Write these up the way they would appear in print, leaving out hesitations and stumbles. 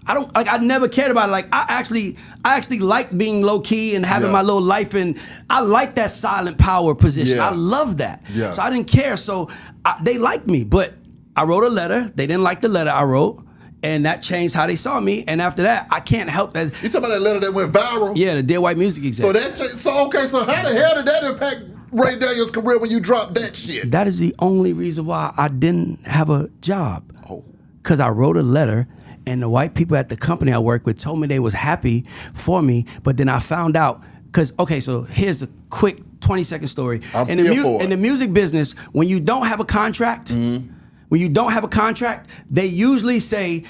I never cared about it. Like I actually like being low key and having my little life, and I like that silent power position. I love that. Yeah. So I didn't care. So they liked me, but I wrote a letter. They didn't like the letter I wrote. And that changed how they saw me. And after that, I can't help that. You talking about that letter that went viral? Yeah, the Dear White Music exec. So how the hell did that impact Ray Daniels' career when you dropped that shit? That is the only reason why I didn't have a job. Because I wrote a letter, and the white people at the company I work with told me they was happy for me. But then I found out, so here's a quick 20-second story. In the music business, when you don't have a contract, when you don't have a contract, they usually say,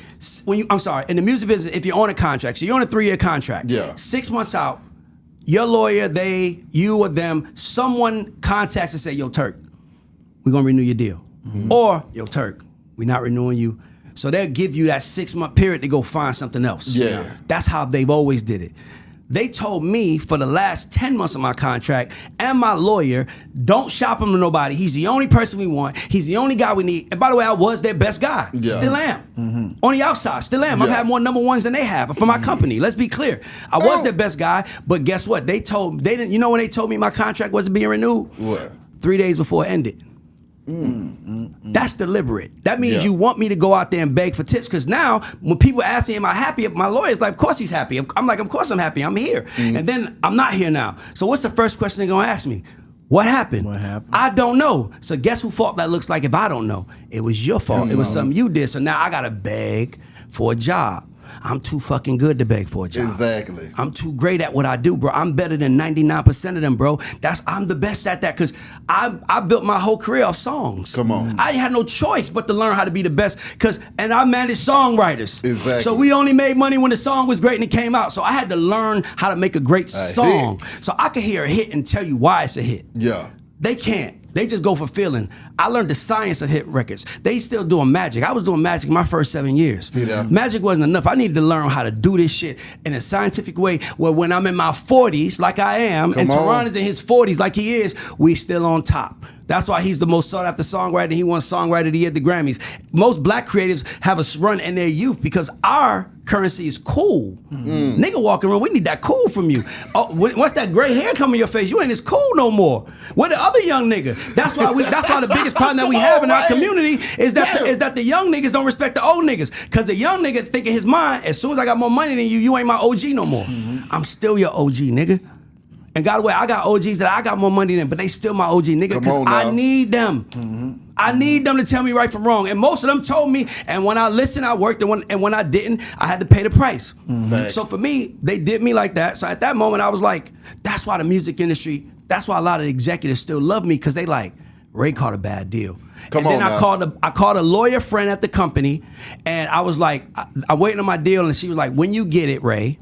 in the music business, if you're on a contract, so you're on a 3-year contract, 6 months out, your lawyer, you or them, someone contacts and say, yo, Turk, we're gonna renew your deal. Or, yo, Turk, we're not renewing you. So they'll give you that 6-month period to go find something else. Yeah. That's how they've always did it. They told me for the last 10 months of my contract and my lawyer, don't shop him to nobody. He's the only person we want. He's the only guy we need. And by the way, I was their best guy. Yeah. Still am. On the outside, still am. I've had more number ones than they have for my company. Let's be clear. I was their best guy, but guess what? They didn't, you know when they told me my contract wasn't being renewed? What? 3 days before it ended. That's deliberate. That means you want me to go out there and beg for tips, because now when people ask me, am I happy? My lawyer's like, of course he's happy. I'm like, of course I'm happy. I'm here. And then I'm not here now. So what's the first question they're going to ask me? What happened? I don't know. So guess who fault that looks like if I don't know? It was your fault. It was something you did. So now I got to beg for a job. I'm too fucking good to beg for a job. Exactly. I'm too great at what I do, bro. I'm better than 99% of them, bro. I'm the best at that, because I built my whole career off songs. Come on. I had no choice but to learn how to be the best, and I managed songwriters. Exactly. So we only made money when the song was great and it came out. So I had to learn how to make a great song. So I could hear a hit and tell you why it's a hit. Yeah. They can't. They just go for feeling. I learned the science of hit records. They still doing magic. I was doing magic my first 7 years. Magic wasn't enough. I needed to learn how to do this shit in a scientific way, where when I'm in my 40s, like I am, and Teron is in his 40s, like he is, we still on top. That's why he's the most sought after songwriter. He won Songwriter of the Year at the Grammys. Most black creatives have a run in their youth because our currency is cool. Nigga walking around, we need that cool from you. Once that gray hair come in your face, you ain't as cool no more. Where the other young nigga? That's why the biggest problem that we have in our community is that the young niggas don't respect the old niggas. Because the young nigga think in his mind, as soon as I got more money than you, you ain't my OG no more. I'm still your OG, nigga. And by the way, I got OGs that I got more money than, but they still my OG nigga, because I need them. I need them to tell me right from wrong. And most of them told me, and when I listened, I worked, and when I didn't, I had to pay the price. So for me, they did me like that. So at that moment, I was like, that's why the music industry, that's why a lot of the executives still love me, because they like, Ray caught a bad deal. I called a lawyer friend at the company, and I was like, I'm waiting on my deal, and she was like, when you get it, Ray,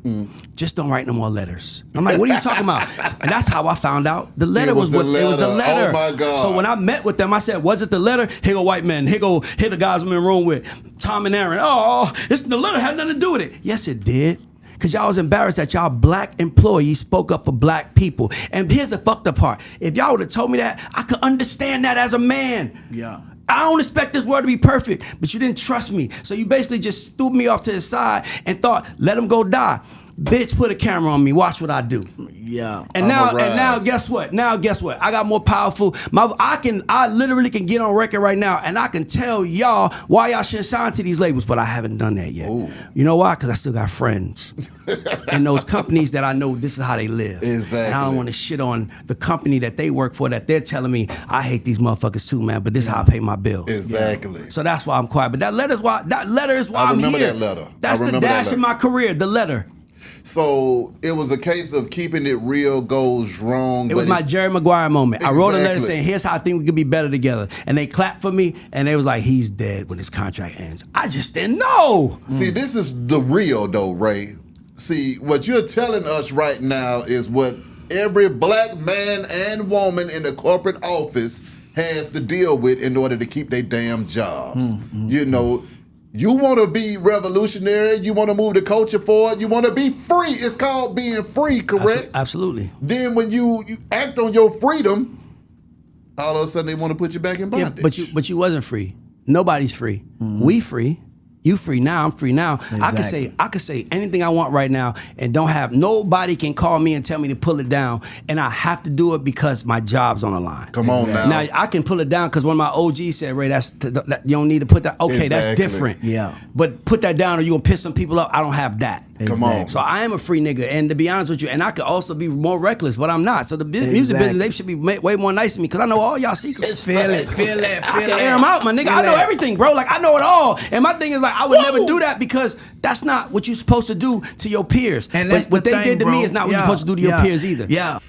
just don't write no more letters. I'm like, what are you talking about? And that's how I found out the letter it was the letter. Oh my God. So when I met with them, I said, was it the letter? Here go white men. Here the guys I'm in the room with, Tom and Aaron. The letter had nothing to do with it. Yes, it did. Because y'all was embarrassed that y'all black employees spoke up for black people. And here's the fucked up part. If y'all would have told me that, I could understand that as a man. Yeah. I don't expect this world to be perfect, but you didn't trust me. So you basically just threw me off to the side and thought, let him go die. Bitch, put a camera on me. Watch what I do. Yeah. And now, guess what? I got more powerful. I literally can get on record right now, and I can tell y'all why y'all should sign to these labels, but I haven't done that yet. Ooh. You know why? Because I still got friends in those companies that I know this is how they live. Exactly. And I don't want to shit on the company that they work for, that they're telling me I hate these motherfuckers too, man. But this is how I pay my bills. Exactly. Yeah. So that's why I'm quiet. But that letter is why I'm here. I remember that letter. That's the dash in my career. The letter. So it was a case of keeping it real goes wrong. It was my Jerry Maguire moment. Exactly. I wrote a letter saying, here's how I think we could be better together. And they clapped for me, and they was like, he's dead when his contract ends. I just didn't know. See, this is the real though, Ray. See, what you're telling us right now is what every black man and woman in the corporate office has to deal with in order to keep their damn jobs. You know, you want to be revolutionary. You want to move the culture forward. You want to be free. It's called being free, correct? Absolutely. Then when you act on your freedom, all of a sudden they want to put you back in bondage. Yeah, but you wasn't free. Nobody's free. We free. You free now, I'm free now. Exactly. I could say anything I want right now and don't have nobody can call me and tell me to pull it down. And I have to do it because my job's on the line. Come on now. Now I can pull it down because one of my OGs said, Ray, that you don't need to put that. Okay, that's Exactly. different. Yeah. But put that down or you gonna piss some people up. I don't have that. Come on. So I am a free nigga, and to be honest with you, and I could also be more reckless, but I'm not. So the music business, they should be way more nice to me because I know all y'all secrets. Feel it. I can air them out, my nigga. I know everything, bro. Like I know it all. And my thing is like I would never do that because that's not what you're supposed to do to your peers. And that's what the they thing, did to bro. me is not what you're supposed to do to your peers either. Yeah.